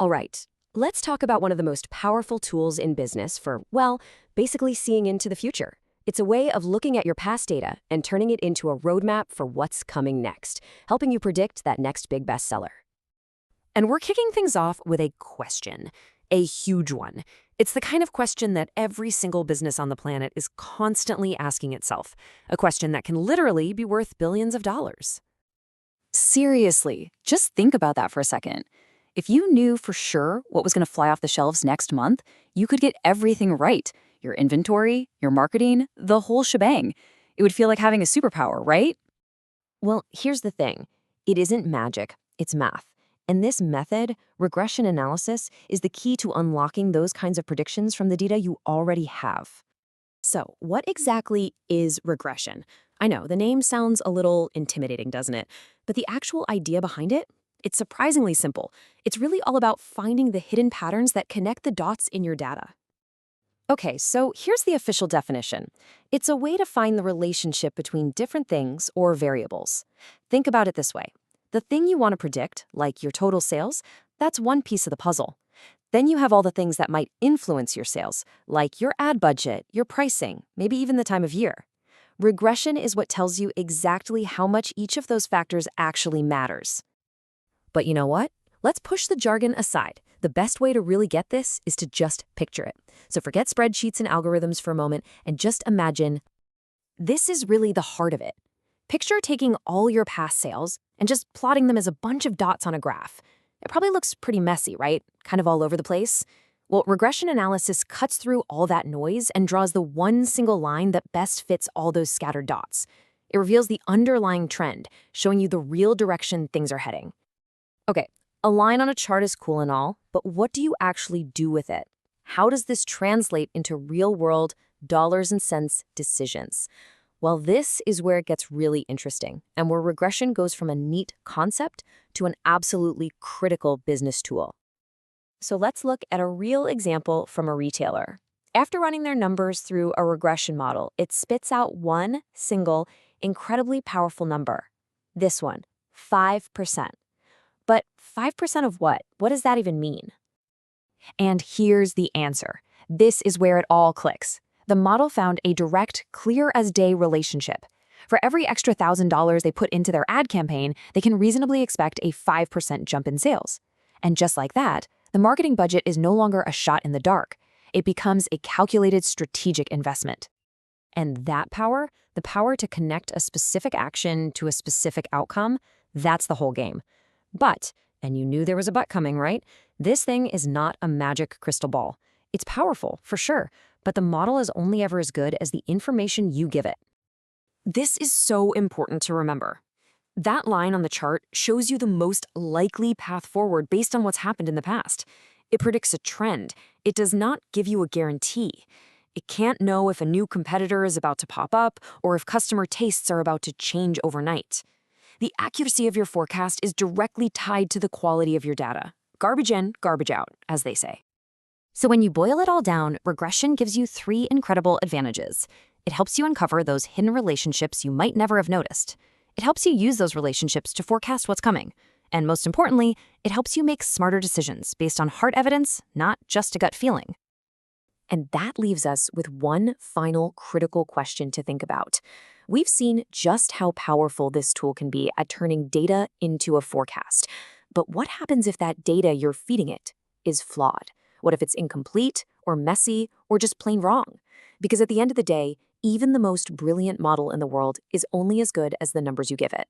All right, let's talk about one of the most powerful tools in business for, well, basically seeing into the future. It's a way of looking at your past data and turning it into a roadmap for what's coming next, helping you predict that next big bestseller. And we're kicking things off with a question, a huge one. It's the kind of question that every single business on the planet is constantly asking itself, a question that can literally be worth billions of dollars. Seriously, just think about that for a second. If you knew for sure what was going to fly off the shelves next month, you could get everything right. Your inventory, your marketing, the whole shebang. It would feel like having a superpower, right? Well, here's the thing. It isn't magic, it's math. And this method, regression analysis, is the key to unlocking those kinds of predictions from the data you already have. So, what exactly is regression? I know, the name sounds a little intimidating, doesn't it? But the actual idea behind it? It's surprisingly simple. It's really all about finding the hidden patterns that connect the dots in your data. Okay, so here's the official definition. It's a way to find the relationship between different things or variables. Think about it this way. The thing you want to predict, like your total sales, that's one piece of the puzzle. Then you have all the things that might influence your sales, like your ad budget, your pricing, maybe even the time of year. Regression is what tells you exactly how much each of those factors actually matters. But you know what? Let's push the jargon aside. The best way to really get this is to just picture it. So forget spreadsheets and algorithms for a moment and just imagine this is really the heart of it. Picture taking all your past sales and just plotting them as a bunch of dots on a graph. It probably looks pretty messy, right? Kind of all over the place. Well, regression analysis cuts through all that noise and draws the one single line that best fits all those scattered dots. It reveals the underlying trend, showing you the real direction things are heading. Okay, a line on a chart is cool and all, but what do you actually do with it? How does this translate into real-world, dollars and cents decisions? Well, this is where it gets really interesting, and where regression goes from a neat concept to an absolutely critical business tool. So let's look at a real example from a retailer. After running their numbers through a regression model, it spits out one single, incredibly powerful number. This one, 5%. But 5% of what? What does that even mean? And here's the answer. This is where it all clicks. The model found a direct, clear-as-day relationship. For every extra $1,000 they put into their ad campaign, they can reasonably expect a 5% jump in sales. And just like that, the marketing budget is no longer a shot in the dark. It becomes a calculated strategic investment. And that power, the power to connect a specific action to a specific outcome, that's the whole game. But, and you knew there was a but coming, right? This thing is not a magic crystal ball. It's powerful, for sure, but the model is only ever as good as the information you give it. This is so important to remember. That line on the chart shows you the most likely path forward based on what's happened in the past. It predicts a trend. It does not give you a guarantee. It can't know if a new competitor is about to pop up or if customer tastes are about to change overnight. The accuracy of your forecast is directly tied to the quality of your data. Garbage in, garbage out, as they say. So when you boil it all down, regression gives you three incredible advantages. It helps you uncover those hidden relationships you might never have noticed. It helps you use those relationships to forecast what's coming. And most importantly, it helps you make smarter decisions based on hard evidence, not just a gut feeling. And that leaves us with one final critical question to think about. We've seen just how powerful this tool can be at turning data into a forecast. But what happens if that data you're feeding it is flawed? What if it's incomplete or messy or just plain wrong? Because at the end of the day, even the most brilliant model in the world is only as good as the numbers you give it.